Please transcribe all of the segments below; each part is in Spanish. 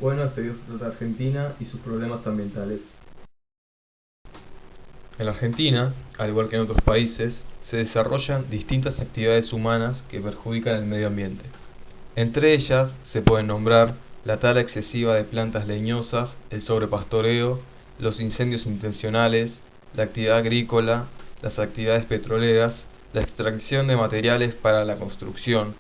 Bueno, este video trata de Argentina y sus problemas ambientales. En la Argentina, al igual que en otros países, se desarrollan distintas actividades humanas que perjudican el medio ambiente. Entre ellas se pueden nombrar la tala excesiva de plantas leñosas, el sobrepastoreo, los incendios intencionales, la actividad agrícola, las actividades petroleras, la extracción de materiales para la construcción,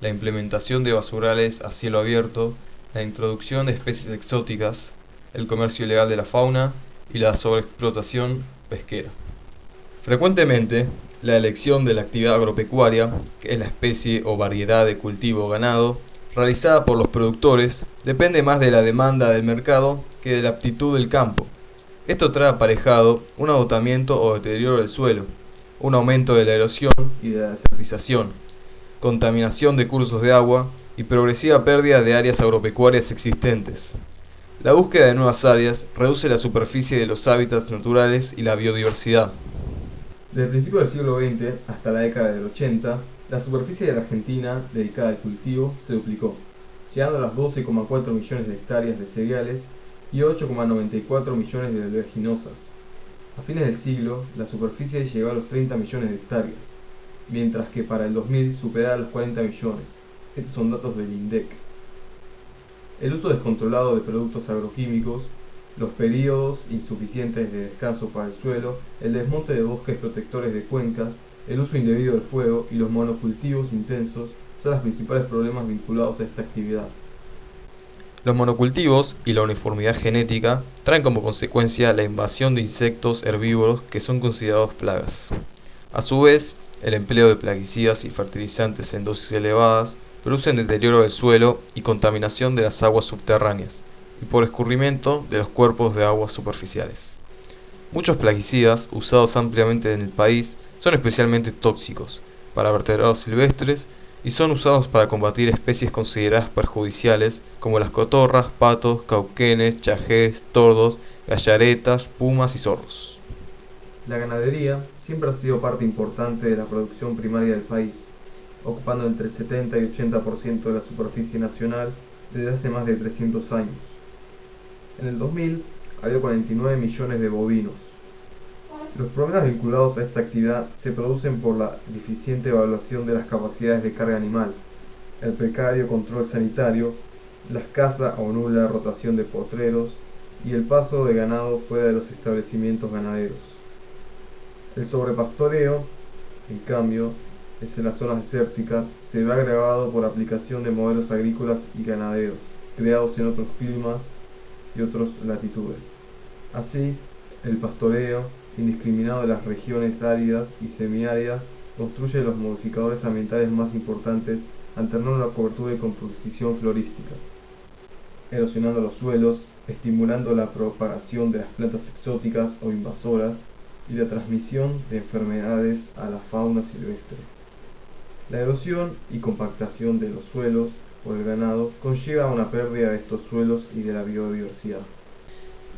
la implementación de basurales a cielo abierto, la introducción de especies exóticas, el comercio ilegal de la fauna y la sobreexplotación pesquera. Frecuentemente, la elección de la actividad agropecuaria, que es la especie o variedad de cultivo o ganado, realizada por los productores, depende más de la demanda del mercado que de la aptitud del campo. Esto trae aparejado un agotamiento o deterioro del suelo, un aumento de la erosión y de la desertización, contaminación de cursos de agua y progresiva pérdida de áreas agropecuarias existentes. La búsqueda de nuevas áreas reduce la superficie de los hábitats naturales y la biodiversidad. Desde el principio del siglo XX hasta la década del 80, la superficie de la Argentina dedicada al cultivo se duplicó, llegando a las 12,4 millones de hectáreas de cereales y 8,94 millones de oleaginosas. A fines del siglo, la superficie llegó a los 30 millones de hectáreas, mientras que para el 2000 superaba los 40 millones. Estos son datos del INDEC. El uso descontrolado de productos agroquímicos, los periodos insuficientes de descanso para el suelo, el desmonte de bosques protectores de cuencas, el uso indebido del fuego y los monocultivos intensos son los principales problemas vinculados a esta actividad. Los monocultivos y la uniformidad genética traen como consecuencia la invasión de insectos herbívoros que son considerados plagas. A su vez, el empleo de plaguicidas y fertilizantes en dosis elevadas producen deterioro del suelo y contaminación de las aguas subterráneas, y por escurrimiento de los cuerpos de aguas superficiales. Muchos plaguicidas usados ampliamente en el país son especialmente tóxicos para vertebrados silvestres y son usados para combatir especies consideradas perjudiciales como las cotorras, patos, cauquenes, chajés, tordos, gallaretas, pumas y zorros. La ganadería siempre ha sido parte importante de la producción primaria del país, ocupando entre el 70 y 80% de la superficie nacional desde hace más de 300 años. En el 2000 había 49 millones de bovinos. Los problemas vinculados a esta actividad se producen por la deficiente evaluación de las capacidades de carga animal, el precario control sanitario, la escasa o nula rotación de potreros y el paso de ganado fuera de los establecimientos ganaderos. El sobrepastoreo, en cambio, en las zonas desérticas, se ve agravado por aplicación de modelos agrícolas y ganaderos, creados en otros climas y otras latitudes. Así, el pastoreo indiscriminado de las regiones áridas y semiáridas construye los modificadores ambientales más importantes alternando la cobertura y composición florística, erosionando los suelos, estimulando la propagación de las plantas exóticas o invasoras y la transmisión de enfermedades a la fauna silvestre. La erosión y compactación de los suelos por el ganado conlleva una pérdida de estos suelos y de la biodiversidad.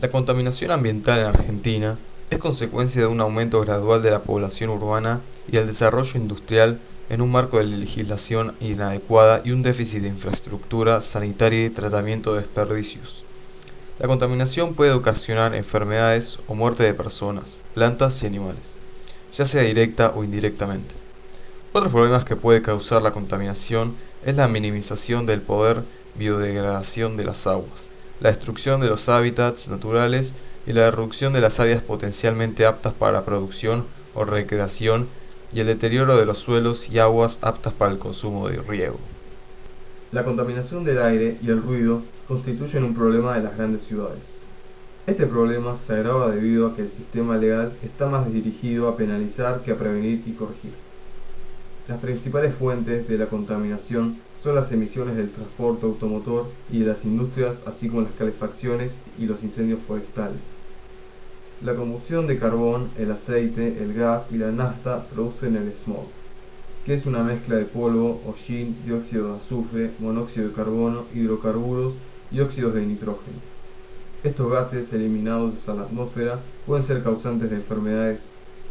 La contaminación ambiental en Argentina es consecuencia de un aumento gradual de la población urbana y el desarrollo industrial en un marco de legislación inadecuada y un déficit de infraestructura sanitaria y tratamiento de desperdicios. La contaminación puede ocasionar enfermedades o muerte de personas, plantas y animales, ya sea directa o indirectamente. Otros problemas que puede causar la contaminación es la minimización del poder biodegradación de las aguas, la destrucción de los hábitats naturales y la reducción de las áreas potencialmente aptas para la producción o recreación y el deterioro de los suelos y aguas aptas para el consumo de riego. La contaminación del aire y el ruido constituyen un problema de las grandes ciudades. Este problema se agrava debido a que el sistema legal está más dirigido a penalizar que a prevenir y corregir. Las principales fuentes de la contaminación son las emisiones del transporte automotor y de las industrias, así como las calefacciones y los incendios forestales. La combustión de carbón, el aceite, el gas y la nafta producen el smog, que es una mezcla de polvo, hollín, dióxido de azufre, monóxido de carbono, hidrocarburos y óxidos de nitrógeno. Estos gases eliminados a la atmósfera pueden ser causantes de enfermedades,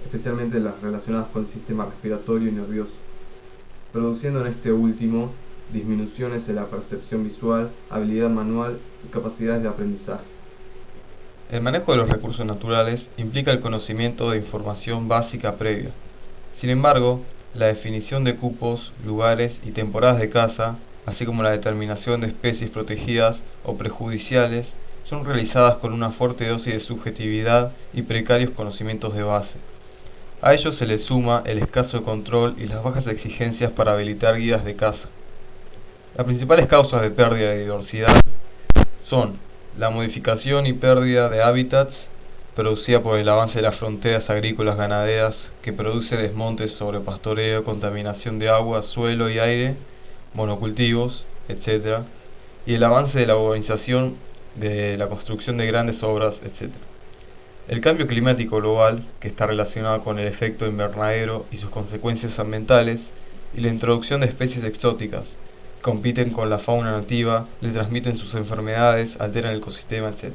especialmente las relacionadas con el sistema respiratorio y nervioso, produciendo en este último disminuciones en la percepción visual, habilidad manual y capacidades de aprendizaje. El manejo de los recursos naturales implica el conocimiento de información básica previa. Sin embargo, la definición de cupos, lugares y temporadas de caza, así como la determinación de especies protegidas o prejudiciales, son realizadas con una fuerte dosis de subjetividad y precarios conocimientos de base. A ello se le suma el escaso control y las bajas exigencias para habilitar guías de caza. Las principales causas de pérdida de diversidad son la modificación y pérdida de hábitats producida por el avance de las fronteras agrícolas ganaderas que produce desmontes sobre pastoreo, contaminación de agua, suelo y aire, monocultivos, etc. y el avance de la urbanización, de la construcción de grandes obras, etc. El cambio climático global, que está relacionado con el efecto invernadero y sus consecuencias ambientales, y la introducción de especies exóticas, que compiten con la fauna nativa, le transmiten sus enfermedades, alteran el ecosistema, etc.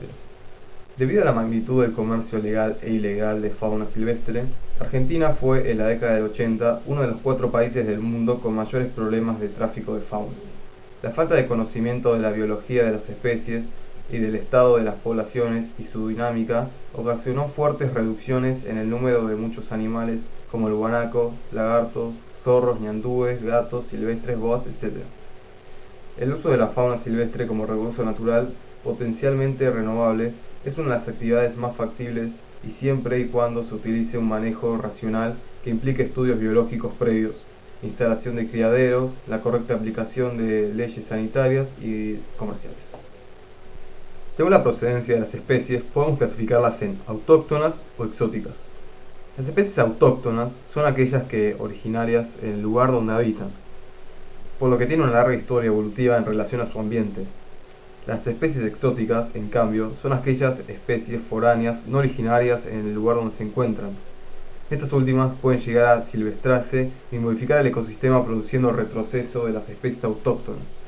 Debido a la magnitud del comercio legal e ilegal de fauna silvestre, Argentina fue en la década del 80 uno de los 4 países del mundo con mayores problemas de tráfico de fauna. La falta de conocimiento de la biología de las especies y del estado de las poblaciones y su dinámica ocasionó fuertes reducciones en el número de muchos animales como el guanaco, lagartos, zorros, ñandúes, gatos, silvestres, boas, etc. El uso de la fauna silvestre como recurso natural potencialmente renovable es una de las actividades más factibles y siempre y cuando se utilice un manejo racional que implique estudios biológicos previos, instalación de criaderos, la correcta aplicación de leyes sanitarias y comerciales. Según la procedencia de las especies, podemos clasificarlas en autóctonas o exóticas. Las especies autóctonas son aquellas que originarias en el lugar donde habitan, por lo que tienen una larga historia evolutiva en relación a su ambiente. Las especies exóticas, en cambio, son aquellas especies foráneas no originarias en el lugar donde se encuentran. Estas últimas pueden llegar a silvestrarse y modificar el ecosistema produciendo retroceso de las especies autóctonas.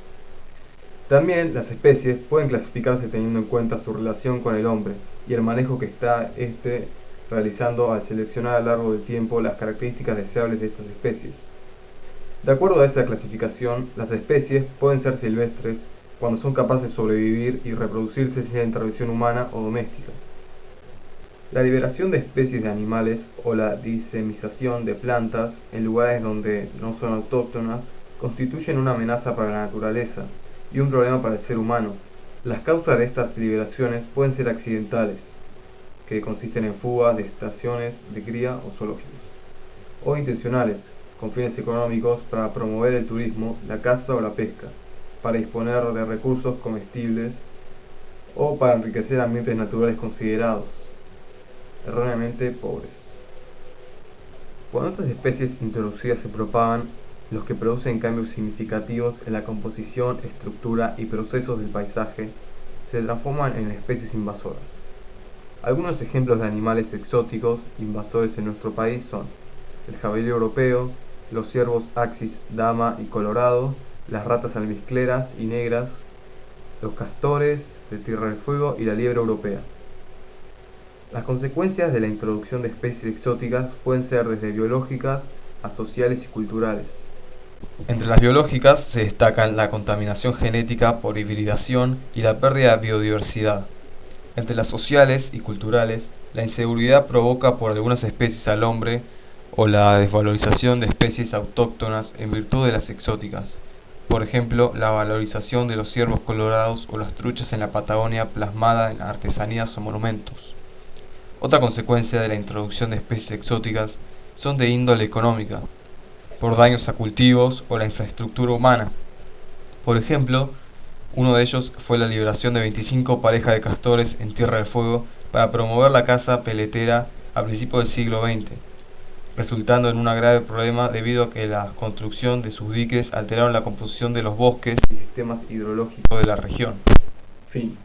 También las especies pueden clasificarse teniendo en cuenta su relación con el hombre y el manejo que está realizando al seleccionar a lo largo del tiempo las características deseables de estas especies. De acuerdo a esa clasificación, las especies pueden ser silvestres cuando son capaces de sobrevivir y reproducirse sin intervención humana o doméstica. La liberación de especies de animales o la disemización de plantas en lugares donde no son autóctonas constituyen una amenaza para la naturaleza y un problema para el ser humano. Las causas de estas liberaciones pueden ser accidentales, que consisten en fugas de estaciones de cría o zoológicos, o intencionales, con fines económicos para promover el turismo, la caza o la pesca, para disponer de recursos comestibles o para enriquecer ambientes naturales considerados erróneamente pobres. Cuando estas especies introducidas se propagan, los que producen cambios significativos en la composición, estructura y procesos del paisaje se transforman en especies invasoras. Algunos ejemplos de animales exóticos invasores en nuestro país son el jabalí europeo, los ciervos axis dama y colorado, las ratas almizcleras y negras, los castores de Tierra del Fuego y la liebre europea. Las consecuencias de la introducción de especies exóticas pueden ser desde biológicas a sociales y culturales. Entre las biológicas se destacan la contaminación genética por hibridación y la pérdida de biodiversidad. Entre las sociales y culturales, la inseguridad provoca por algunas especies al hombre o la desvalorización de especies autóctonas en virtud de las exóticas. Por ejemplo, la valorización de los ciervos colorados o las truchas en la Patagonia plasmada en artesanías o monumentos. Otra consecuencia de la introducción de especies exóticas son de índole económica, por daños a cultivos o la infraestructura humana. Por ejemplo, uno de ellos fue la liberación de 25 parejas de castores en Tierra del Fuego para promover la caza peletera a principios del siglo XX, resultando en un grave problema debido a que la construcción de sus diques alteraron la composición de los bosques y sistemas hidrológicos de la región. Fin.